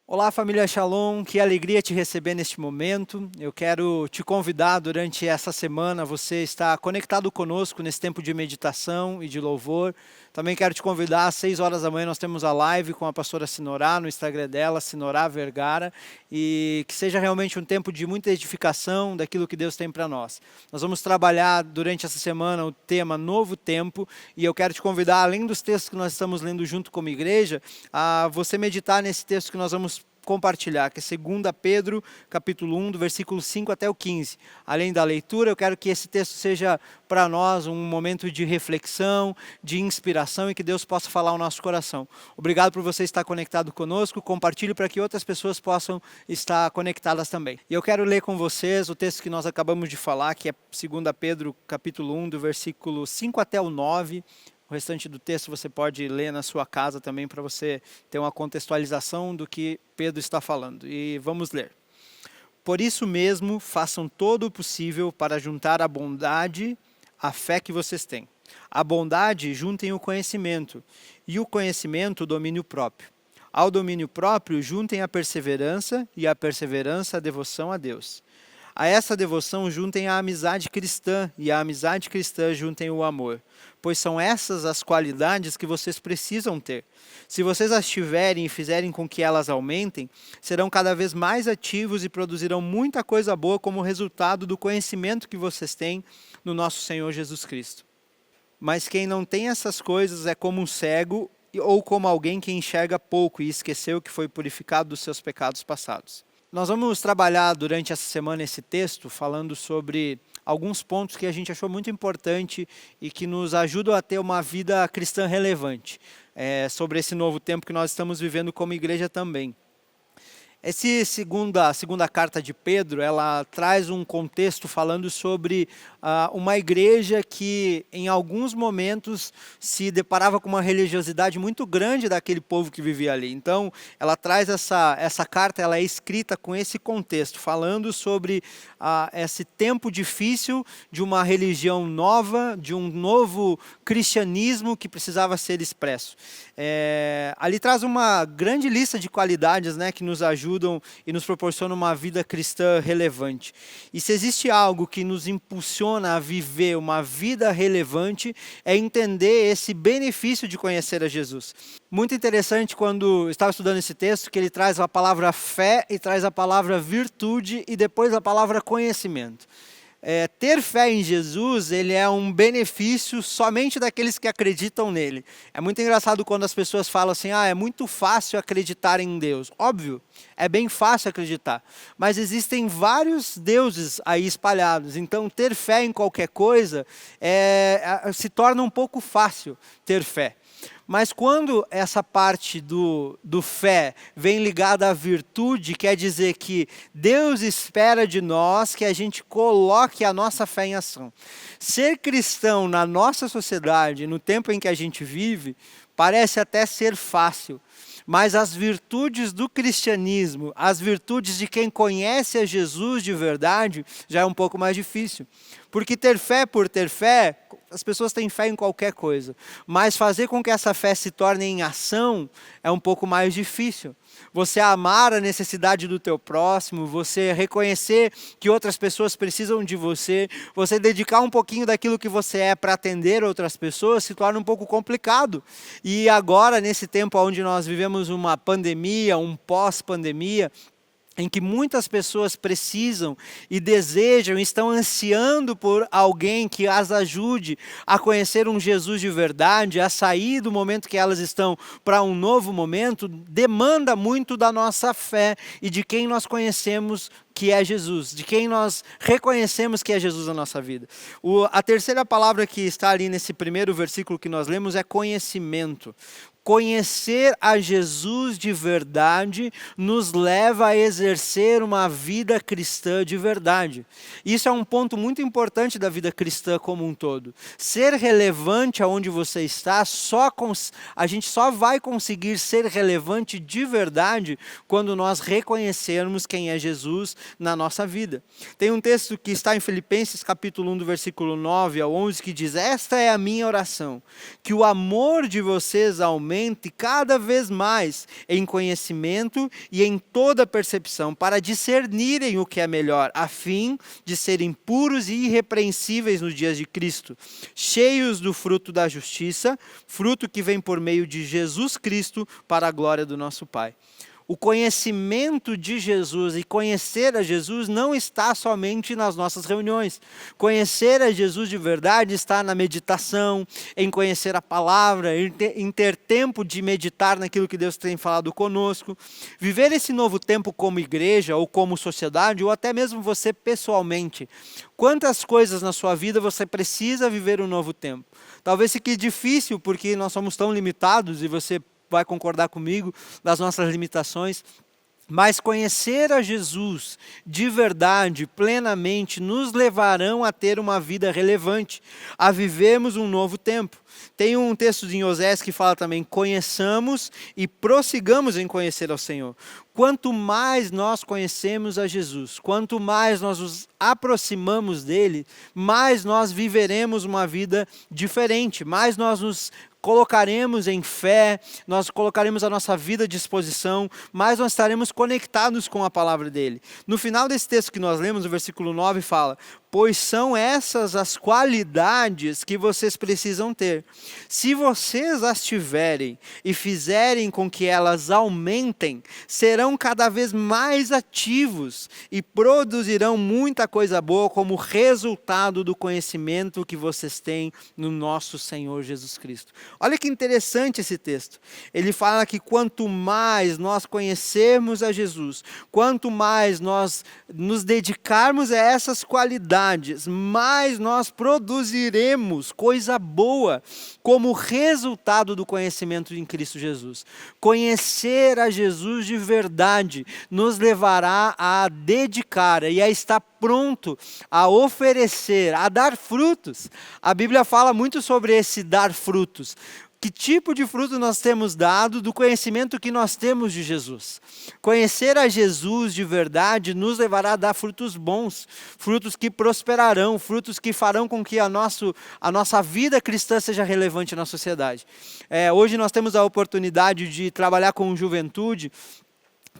Olá, família Shalom, que alegria te receber neste momento. Eu quero te convidar durante essa semana, você está conectado conosco nesse tempo de meditação e de louvor. Também quero te convidar, às 6 horas da manhã nós temos a live com a pastora Sinorá, no Instagram dela, Sinorá Vergara, e que seja realmente um tempo de muita edificação daquilo que Deus tem para nós. Nós vamos trabalhar durante essa semana o tema Novo Tempo, e eu quero te convidar, além dos textos que nós estamos lendo junto como igreja, a você meditar nesse texto que nós vamos compartilhar, que é 2 Pedro, capítulo 1, do versículo 5 até o 15. Além da leitura, eu quero que esse texto seja para nós um momento de reflexão, de inspiração e que Deus possa falar ao nosso coração. Obrigado por você estar conectado conosco, compartilhe para que outras pessoas possam estar conectadas também. E eu quero ler com vocês o texto que nós acabamos de falar, que é 2 Pedro, capítulo 1, do versículo 5 até o 9. O restante do texto você pode ler na sua casa também para você ter uma contextualização do que Pedro está falando. E vamos ler. Por isso mesmo, façam todo o possível para juntar a bondade à fé que vocês têm. A bondade, juntem o conhecimento, e o conhecimento, o domínio próprio. Ao domínio próprio, juntem a perseverança, e a perseverança, a devoção a Deus. A essa devoção juntem a amizade cristã, e a amizade cristã juntem o amor, pois são essas as qualidades que vocês precisam ter. Se vocês as tiverem e fizerem com que elas aumentem, serão cada vez mais ativos e produzirão muita coisa boa como resultado do conhecimento que vocês têm no nosso Senhor Jesus Cristo. Mas quem não tem essas coisas é como um cego ou como alguém que enxerga pouco e esqueceu que foi purificado dos seus pecados passados. Nós vamos trabalhar durante essa semana esse texto falando sobre alguns pontos que a gente achou muito importante e que nos ajudam a ter uma vida cristã relevante, sobre esse novo tempo que nós estamos vivendo como igreja também. A segunda carta de Pedro, ela traz um contexto falando sobre uma igreja que em alguns momentos se deparava com uma religiosidade muito grande daquele povo que vivia ali. Então, ela traz essa carta, ela é escrita com esse contexto, falando sobre esse tempo difícil de uma religião nova, de um novo cristianismo que precisava ser expresso. Ali traz uma grande lista de qualidades, né, que nos ajudam e nos proporcionam uma vida cristã relevante. E se existe algo que nos impulsiona a viver uma vida relevante, é entender esse benefício de conhecer a Jesus. Muito interessante quando estava estudando esse texto, que ele traz a palavra fé e traz a palavra virtude e depois a palavra conhecimento. Ter fé em Jesus, ele é um benefício somente daqueles que acreditam nele. É muito engraçado quando as pessoas falam assim, é muito fácil acreditar em Deus. Óbvio, é bem fácil acreditar, mas existem vários deuses aí espalhados, então ter fé em qualquer coisa se torna um pouco fácil ter fé. Mas quando essa parte do fé vem ligada à virtude, quer dizer que Deus espera de nós que a gente coloque a nossa fé em ação. Ser cristão na nossa sociedade, no tempo em que a gente vive, parece até ser fácil. Mas as virtudes do cristianismo, as virtudes de quem conhece a Jesus de verdade, já é um pouco mais difícil. Porque ter fé por ter fé, as pessoas têm fé em qualquer coisa. Mas fazer com que essa fé se torne em ação é um pouco mais difícil. Você amar a necessidade do teu próximo, você reconhecer que outras pessoas precisam de você, você dedicar um pouquinho daquilo que você é para atender outras pessoas, se torna um pouco complicado. E agora, nesse tempo onde nós vivemos uma pandemia, um pós-pandemia, em que muitas pessoas precisam e desejam, estão ansiando por alguém que as ajude a conhecer um Jesus de verdade, a sair do momento que elas estão para um novo momento, demanda muito da nossa fé e de quem nós conhecemos que é Jesus, de quem nós reconhecemos que é Jesus na nossa vida. A terceira palavra que está ali nesse primeiro versículo que nós lemos é conhecimento. Conhecer a Jesus de verdade nos leva a exercer uma vida cristã de verdade. Isso é um ponto muito importante da vida cristã como um todo. Ser relevante aonde você está, a gente só vai conseguir ser relevante de verdade quando nós reconhecermos quem é Jesus na nossa vida. Tem um texto que está em Filipenses capítulo 1, do versículo 9 ao 11, que diz: esta é a minha oração, que o amor de vocês aumente aumente cada vez mais em conhecimento e em toda percepção, para discernirem o que é melhor, a fim de serem puros e irrepreensíveis nos dias de Cristo, cheios do fruto da justiça, fruto que vem por meio de Jesus Cristo para a glória do nosso Pai. O conhecimento de Jesus e conhecer a Jesus não está somente nas nossas reuniões. Conhecer a Jesus de verdade está na meditação, em conhecer a palavra, em ter tempo de meditar naquilo que Deus tem falado conosco. Viver esse novo tempo como igreja ou como sociedade, ou até mesmo você pessoalmente. Quantas coisas na sua vida você precisa viver um novo tempo? Talvez fique difícil porque nós somos tão limitados e você vai concordar comigo das nossas limitações, mas conhecer a Jesus de verdade, plenamente, nos levarão a ter uma vida relevante, a vivermos um novo tempo. Tem um texto de Osés que fala também: conheçamos e prossigamos em conhecer ao Senhor. Quanto mais nós conhecemos a Jesus, quanto mais nós nos aproximamos dele, mais nós viveremos uma vida diferente, mais nós nos colocaremos em fé, nós colocaremos a nossa vida à disposição, mais nós estaremos conectados com a palavra dele. No final desse texto que nós lemos, o versículo 9 fala: pois são essas as qualidades que vocês precisam ter. Se vocês as tiverem e fizerem com que elas aumentem, serão cada vez mais ativos e produzirão muita coisa boa como resultado do conhecimento que vocês têm no nosso Senhor Jesus Cristo. Olha que interessante esse texto. Ele fala que quanto mais nós conhecermos a Jesus, quanto mais nós nos dedicarmos a essas qualidades, mais nós produziremos coisa boa como resultado do conhecimento em Cristo Jesus. Conhecer a Jesus de verdade nos levará a dedicar e a estar pronto a oferecer, a dar frutos. A Bíblia fala muito sobre esse dar frutos. Que tipo de fruto nós temos dado do conhecimento que nós temos de Jesus? Conhecer a Jesus de verdade nos levará a dar frutos bons, frutos que prosperarão, frutos que farão com que a nossa vida cristã seja relevante na sociedade. Hoje nós temos a oportunidade de trabalhar com juventude,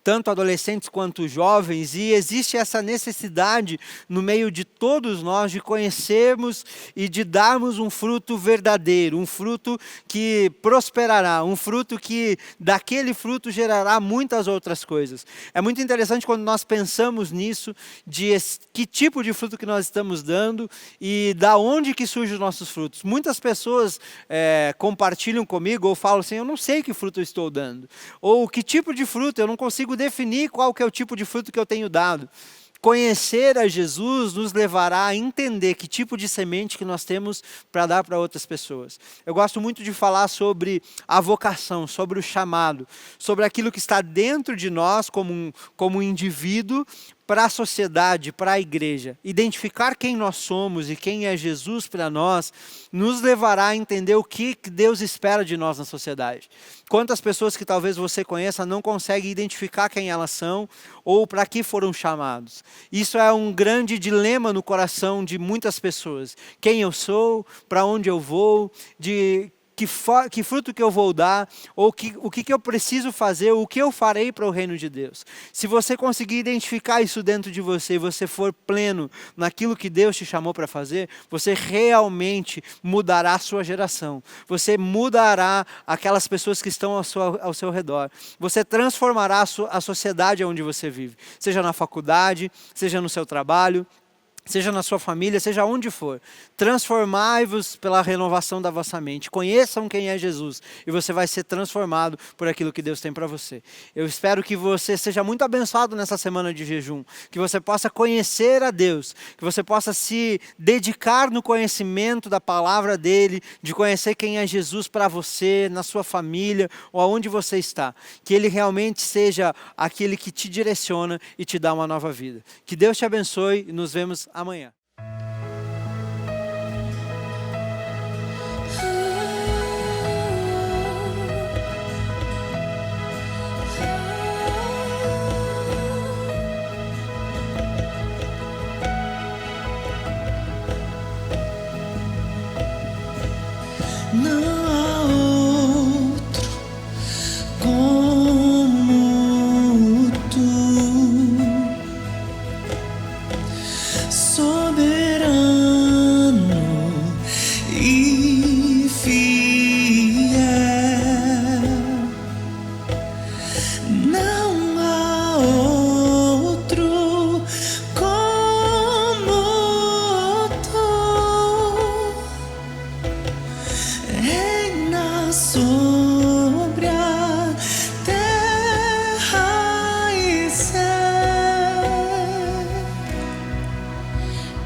tanto adolescentes quanto jovens, e existe essa necessidade no meio de todos nós de conhecermos e de darmos um fruto verdadeiro, um fruto que prosperará, um fruto que daquele fruto gerará muitas outras coisas. É muito interessante quando nós pensamos nisso, de que tipo de fruto que nós estamos dando e da onde que surgem os nossos frutos. Muitas pessoas compartilham comigo ou falam assim: eu não sei que fruto eu estou dando, ou que tipo de fruto, eu não consigo definir qual que é o tipo de fruto que eu tenho dado. Conhecer a Jesus nos levará a entender que tipo de semente que nós temos para dar para outras pessoas. Eu gosto muito de falar sobre a vocação, sobre o chamado, sobre aquilo que está dentro de nós como um indivíduo, para a sociedade, para a igreja. Identificar quem nós somos e quem é Jesus para nós, nos levará a entender o que Deus espera de nós na sociedade. Quantas pessoas que talvez você conheça não conseguem identificar quem elas são ou para que foram chamados. Isso é um grande dilema no coração de muitas pessoas. Quem eu sou, para onde eu vou, que fruto que eu vou dar, ou o que eu preciso fazer, o que eu farei para o reino de Deus. Se você conseguir identificar isso dentro de você, e você for pleno naquilo que Deus te chamou para fazer, você realmente mudará a sua geração. Você mudará aquelas pessoas que estão ao seu redor. Você transformará a sociedade onde você vive. Seja na faculdade, seja no seu trabalho, seja na sua família, seja onde for. Transformai-vos pela renovação da vossa mente. Conheçam quem é Jesus e você vai ser transformado por aquilo que Deus tem para você. Eu espero que você seja muito abençoado nessa semana de jejum, que você possa conhecer a Deus, que você possa se dedicar no conhecimento da palavra dele, de conhecer quem é Jesus para você, na sua família ou aonde você está. Que ele realmente seja aquele que te direciona e te dá uma nova vida. Que Deus te abençoe e nos vemos amanhã. Não há outro Não há outro como tu. Reina sobre a terra e céu.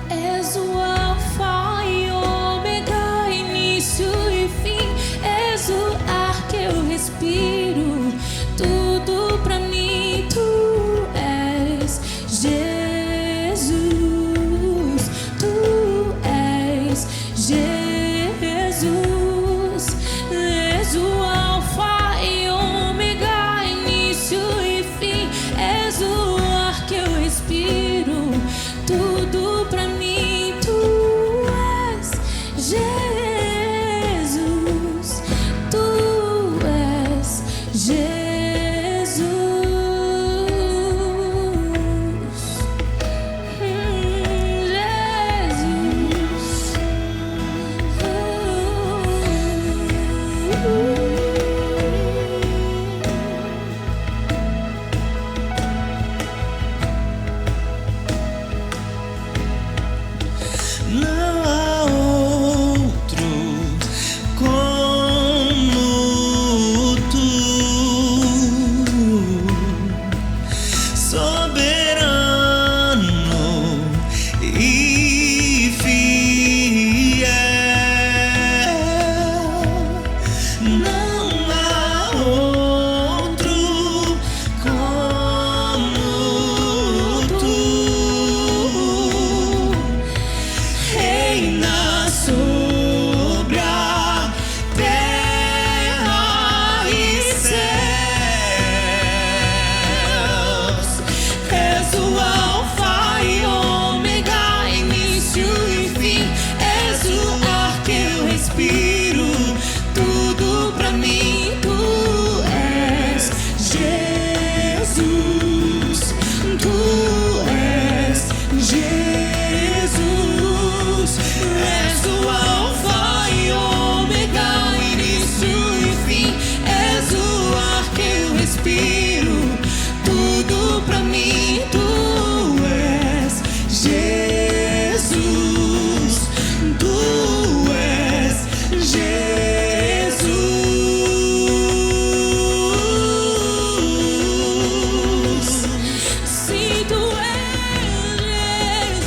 És o Alfa e Ômega, início e fim. És o ar que eu respiro, tudo pra mim tu és. Jesus, tu és Jesus. És o Alfa e Ômega, início e fim. És o ar que eu respiro, tudo pra mim tu és. Jesus, tu és Jesus. Não há outro como tu, soberano e fiel. Não há outro como tu. Reina sobre a terra e céus. És o Alfa e Ômega, início e fim. És o ar que eu respiro, tudo pra mim tu és. Jesus, tu és Jesus. És o Alfa e Ômega, início e fim. És o ar que eu respiro, tudo pra mim tu és. Jesus, tu és Jesus. Sim, tu és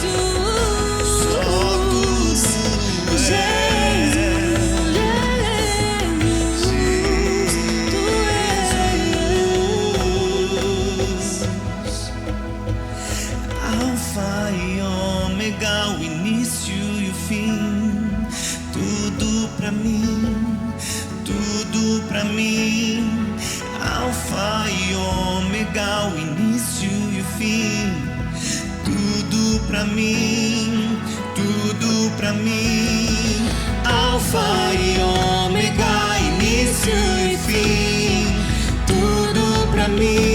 Jesus. Alfa e Ômega, o início e o fim. Tudo pra mim, tudo pra mim. Alfa e Ômega, o início e o fim. Tudo pra mim, tudo pra mim. Alfa e Ômega, início e fim. Tudo pra mim.